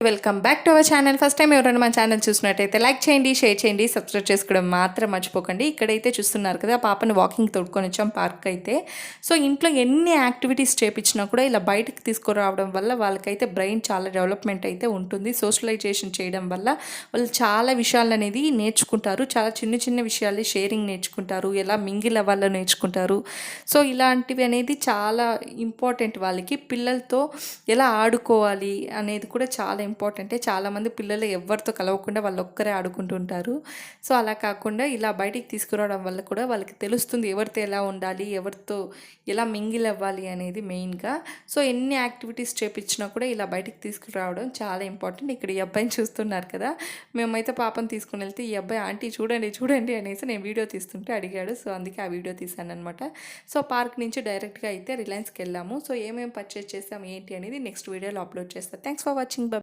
Welcome back to our channel. First time ఎవరైనా మా channel చూసినట్టయితే లైక్ చేయండి, షేర్ చేయండి, సబ్స్క్రైబ్ చేసుకోవడం మాత్రం మర్చిపోకండి. ఇక్కడైతే చూస్తున్నారు కదా, పాపని వాకింగ్ తోడుకొని వచ్చాం పార్క్ అయితే. సో ఇంట్లో ఎన్ని యాక్టివిటీస్ చేపించినా కూడా ఇలా బయటకు తీసుకురావడం వల్ల వాళ్ళకైతే బ్రెయిన్ చాలా డెవలప్మెంట్ అయితే ఉంటుంది. సోషలైజేషన్ చేయడం వల్ల వాళ్ళు చాలా విషయాలు అనేది నేర్చుకుంటారు. చాలా చిన్న చిన్న విషయాలు షేరింగ్ నేర్చుకుంటారు, ఎలా మింగిల్ అవ్వాలో నేర్చుకుంటారు. సో ఇలాంటివి అనేది చాలా ఇంపార్టెంట్. వాళ్ళకి పిల్లలతో ఎలా ఆడుకోవాలి అనేది కూడా చాలా ఇంపార్టెంటే. చాలామంది పిల్లలు ఎవరితో కలవకుండా వాళ్ళు ఒక్కరే ఆడుకుంటుంటారు. సో అలా కాకుండా ఇలా బయటికి తీసుకురావడం వల్ల కూడా వాళ్ళకి తెలుస్తుంది ఎవరితో ఎలా ఉండాలి, ఎవరితో ఎలా మింగిల్ అవ్వాలి అనేది మెయిన్గా. సో ఎన్ని యాక్టివిటీస్ చేపించినా కూడా ఇలా బయటికి తీసుకురావడం చాలా ఇంపార్టెంట్. ఇక్కడ ఈ అబ్బాయిని చూస్తున్నారు కదా, మేమైతే పాపను తీసుకుని వెళ్తే ఈ అబ్బాయి ఆంటీ చూడండి చూడండి అనేసి నేను వీడియో తీస్తుంటే అడిగాడు. సో అందుకే ఆ వీడియో తీశాను అనమాట. సో పార్క్ నుంచి డైరెక్ట్గా అయితే రిలయన్స్కి వెళ్ళాము. సో ఏమేమి పర్చేస్ చేసాము ఏంటి అనేది నెక్స్ట్ వీడియోలో అప్లోడ్ చేస్తాను. Thanks for watching.